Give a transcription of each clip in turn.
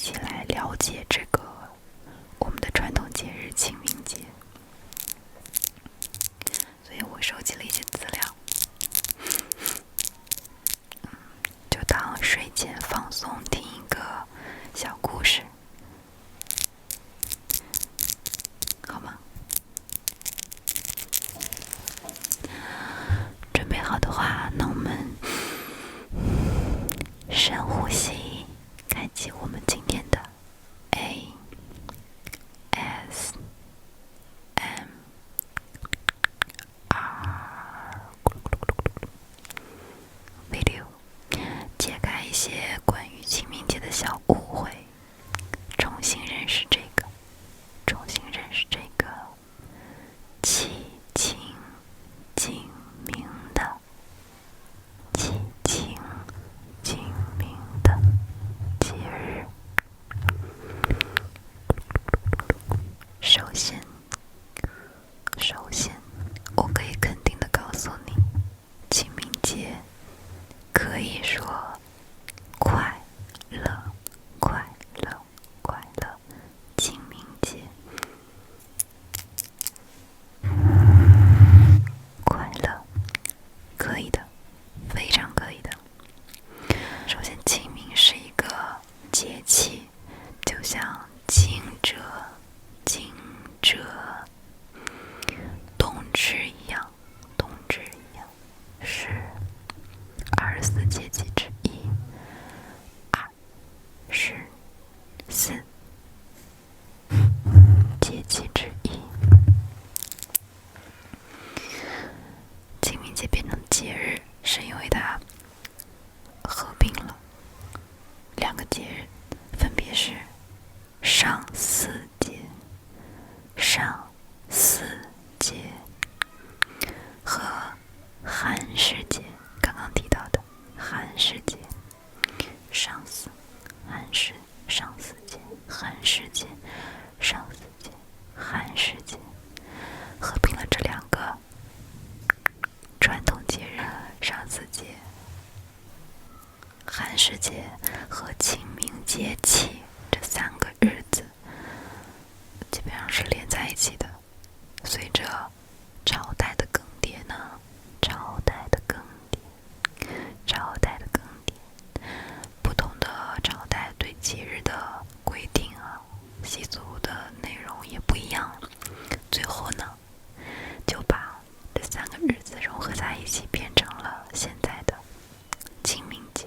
起来了解这个我们的传统节日清明节。所以我收集了一些资料，就当睡前放松听一个小故事，好吗？准备好的话，那我们深呼吸，开启我们今天的 ASMR， 解开一些关于清明节的小误会，重新认识这个凄清景明的节日。首先，我可以肯定地告诉你，清明节可以说快乐，清明节快乐，可以的，非常可以的。首先，清明是一个节气，就像惊蛰、冬至一样，是24节气之一，24节气之一。清明节变成节日，是因为它合并了两个节日，分别是上巳节和寒食节，刚刚提到的寒食节。上巳节、寒食节、寒食节，合并了这两个传统节日，上巳节、寒食节和清明节气这3个日子基本上是连在一起的。随着朝代的更迭，不同的朝代对节日的规定习俗的内容也不一样，最后呢就把这3个日子融合在一起，变成了现在的清明节。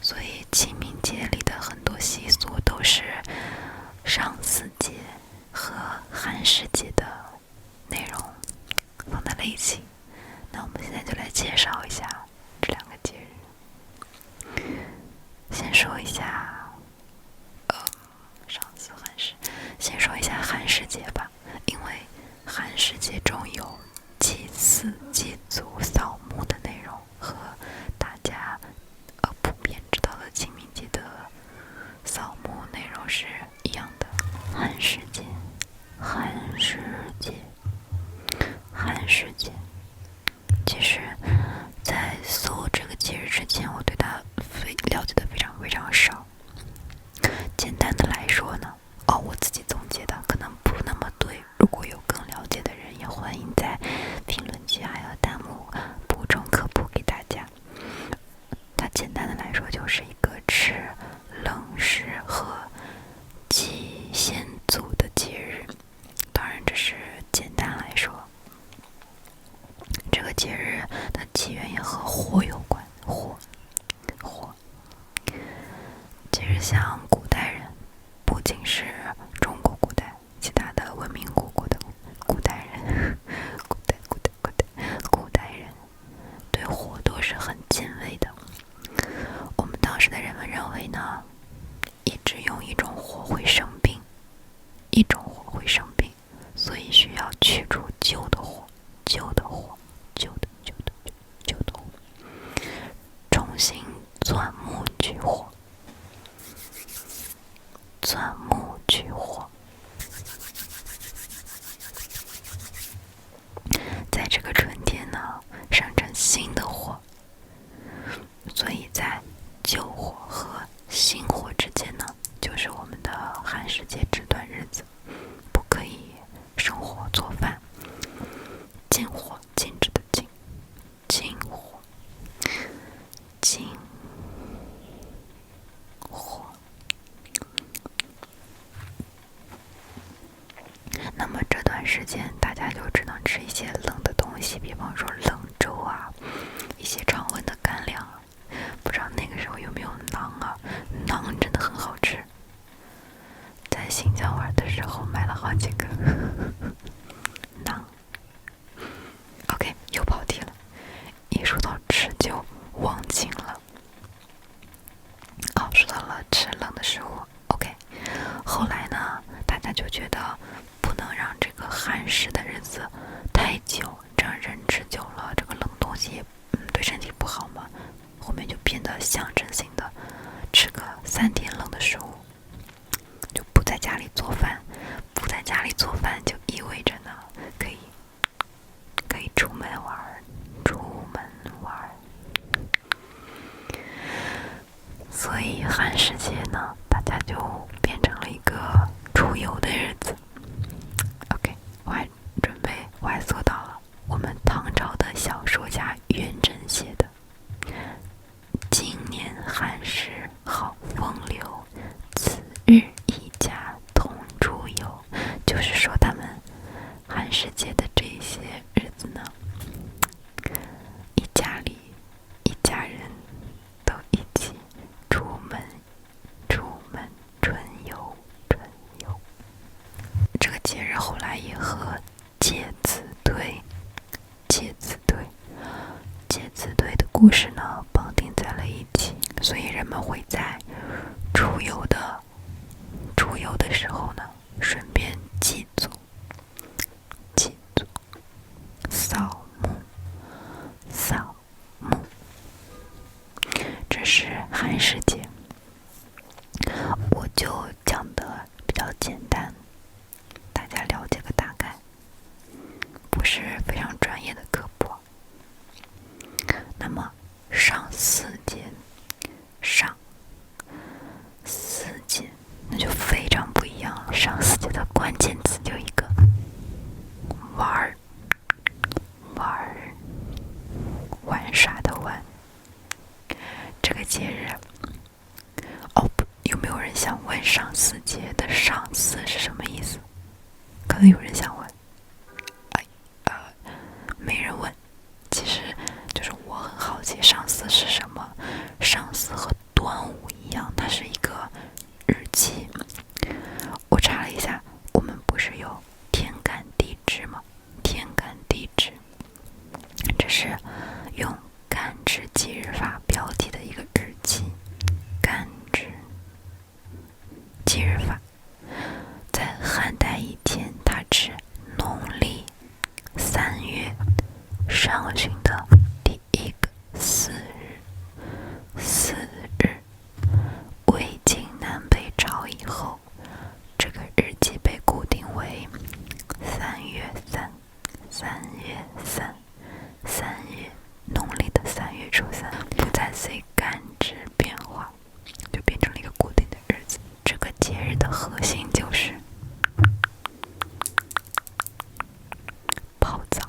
所以清明节里的很多习俗都是上巳节和寒食节的内容放在了一起。那我们现在就来介绍一下这2个节日。先说一下上巳寒食，先说一下寒食节吧。因为寒食节中有祭祀、祭祖、扫墓的内容，和大家普遍知道的清明节的扫墓内容是一样的。寒食节，其实在搜这个节日之前，我对它了解的非常少。简单的来说呢，我自己总结的可能不那么对，如果有更了解的人，也欢迎在评论区还有弹幕补充科普给大家。它简单的来说就是一个吃冷食和祭先祖的节日，当然这是简单来说。这个节日的起源也和火有关，火。节日像古代人，不仅是中国古代，其他的文明古国的古代人对火都是很敬畏的。我们当时的人们认为呢，一直用一种火会生病，所以需要去除旧的火，重新钻木取火。在这个春天呢，生成新的火，时间大家就只能吃一些冷的东西，比方说冷粥啊，一些常温的干粮。不知道那个时候有没有馕啊？馕真的很好吃，在新疆玩的时候买了好几个馕。OK， 又跑题了，一说到吃就忘情了。说到了吃冷的食物 ，OK。后来呢，大家就觉得不能让这个寒食的日子太久，这样人吃久了，这个冷东西也对身体不好嘛。后面就变得象征性的吃个3天冷的食物，就不在家里做饭。不在家里做饭就意味着呢，可以出门玩。所以寒食节呢，大家就变成了一个出游的日子。OK， 我还搜到了我们唐朝的小说家元稹写的今年寒食好风流，此日一家同出游。就是说他们寒食节的这些日子呢，一家人都一起出门春游。这个节日后来也和介子推的故事呢绑定在了一起，所以人们会在出游的时候呢，顺便祭祖、扫墓。这是寒食节，我就讲的比较简单，大家了解个大概，不是非常专业的科普。那么上巳节那就非常不一样了。上巳节的关键词就一个玩耍的玩。这个节日有没有人想问上巳节的上巳是什么意思？可能有人想问，没人问。其实就是我很好奇上巳是什么。上巳和端午一样，它是一个日期。我查了一下，我们不是有天干地支吗？天干地支，这是用干支纪日法标记的一个日期。干支纪日法在汉代以前，它指农历3月上旬的第一个巳日。魏晋南北朝以后，这个日期被固定为3月农历的3月初3，不再随干支变化，就变成了一个固定的日子。这个节日的核心就是泡澡。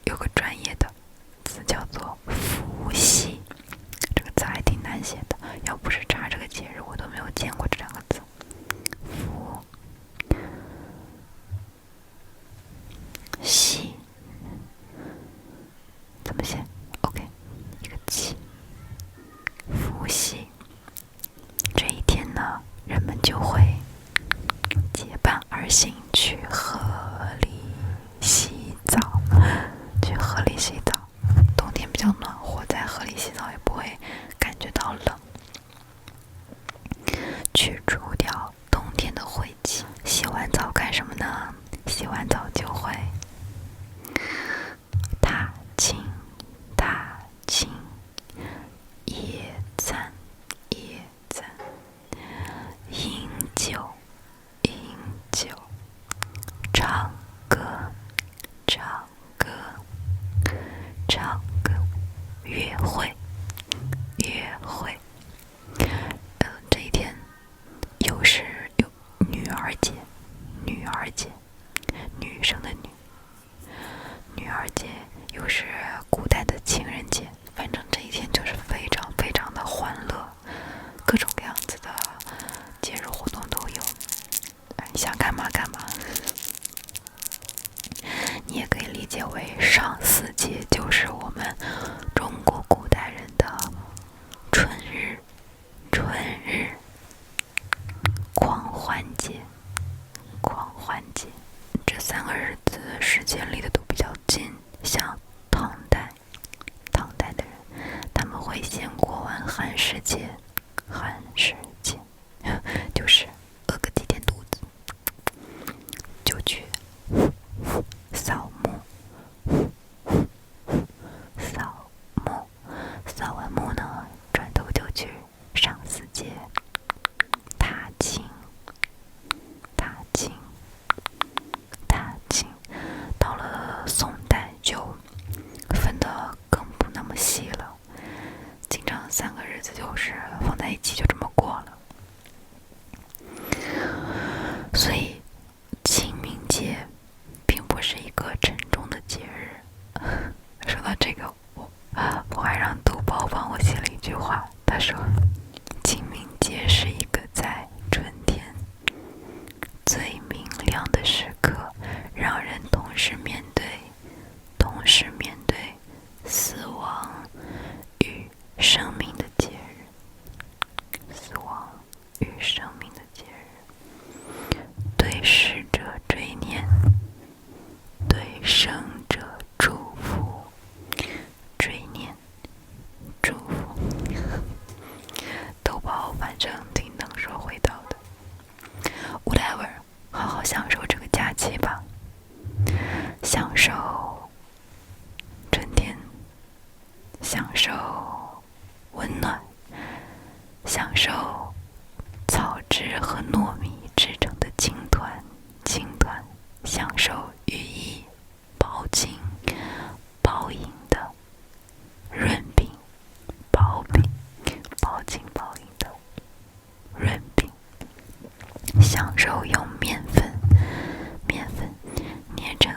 有个专业的词叫做伏羲，这个词还挺难写的，要不是查这个节日，我都没有见过这2个字。伏羲怎么写 ？OK， 一个气。伏羲这一天呢，人们就会结伴而行去河里洗澡。冬天比较暖和，在河里洗澡也不会感觉到冷，去除掉冬天的晦气。洗完澡干什么呢？洗完澡就会踏青、野餐、饮酒、唱歌、约会。这一天有女儿节，女生的女儿节，又是古代的情人节。反正这一天就是非常非常的欢乐，各种各样子的节你也可以理解为上巳节，就是我们中国古代人的春日、狂欢节。这3个日子时间离得都比较近，像唐代的人，他们会先过完寒食节，就是饿个几天肚子，就去扫墓，扫完墓呢，转头就去上巳节踏青。到了宋代就分得更不那么细了，经常3个日子就是放在一起就这么过了。所以清明节并不是一个沉重的节日。说到这个，我还让豆包帮我写了一句话，他说清明节是一个在春天最明亮的时刻，让人同时面对死亡与生命的节日。对逝者追念，对生者祝福。豆包反正挺能说会道的。Whatever， 好好享受这个假期吧，享受春天，享受温暖，享受草汁和糯米制成的青团，享受羽衣包巾包银的润饼，包巾包银的润饼，享受用面粉捏成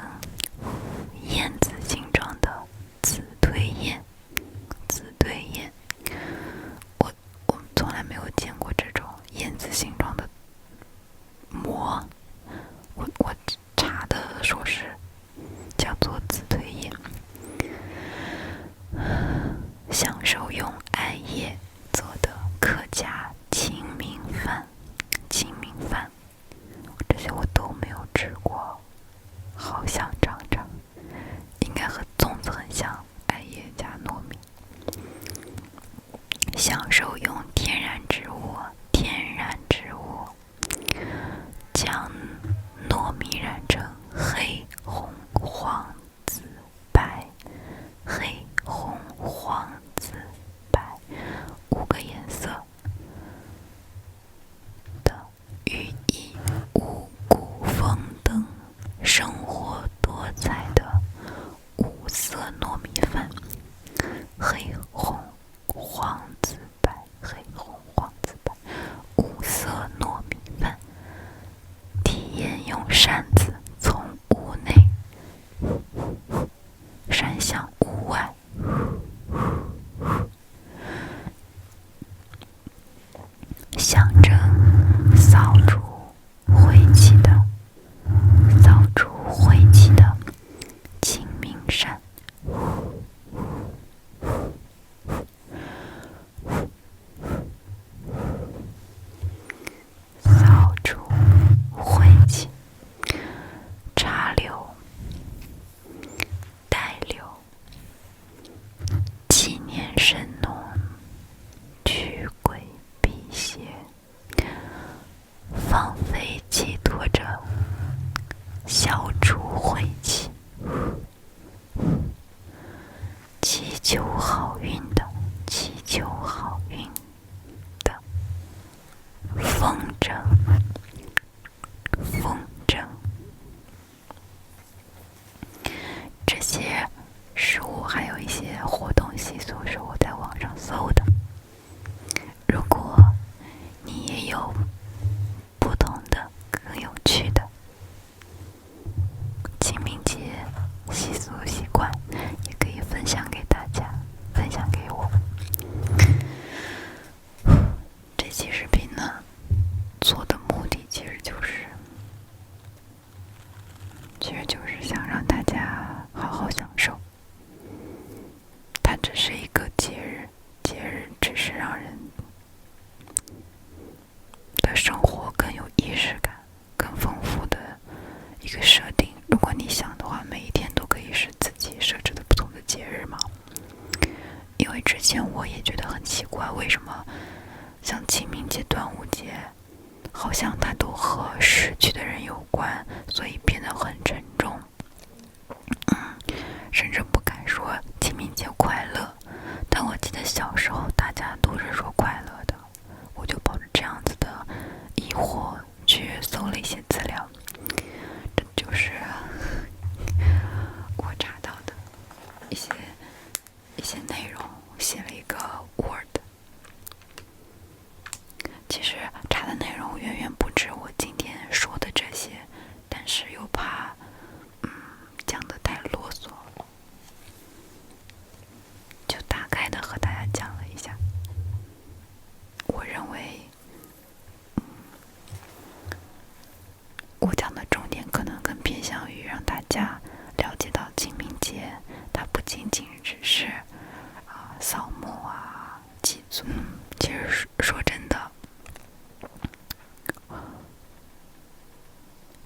就是想让大家好好享受。它只是一个节日，节日只是让人的生活更有仪式感、更丰富的一个设定。如果你想的话，每一天都可以是自己设置的不同的节日嘛。因为之前我也觉得很奇怪，为什么像清明节、端午节，好像它都和逝去的人有关，所以变得很沉重。甚至不敢说清明节快乐，但我记得小时候大家都是说快乐的，我就抱着这样子的疑惑去搜了一些资料，这就是我查到的一些内容，写了一个 Word。其实查的内容远远不止我今天说的这些，但是又怕讲得太啰嗦，就大概的和大家讲了一下。我认为我讲的重点可能更偏向于让大家了解到清明节它不仅仅只是扫墓啊、祭祖。其实说真的，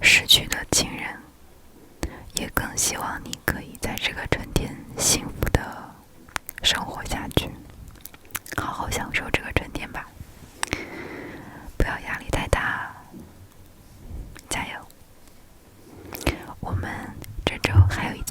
逝去的亲人也更希望你可以在这个春天幸福的生活下去，好好享受这个春天吧，不要压力太大，加油！我们这周还有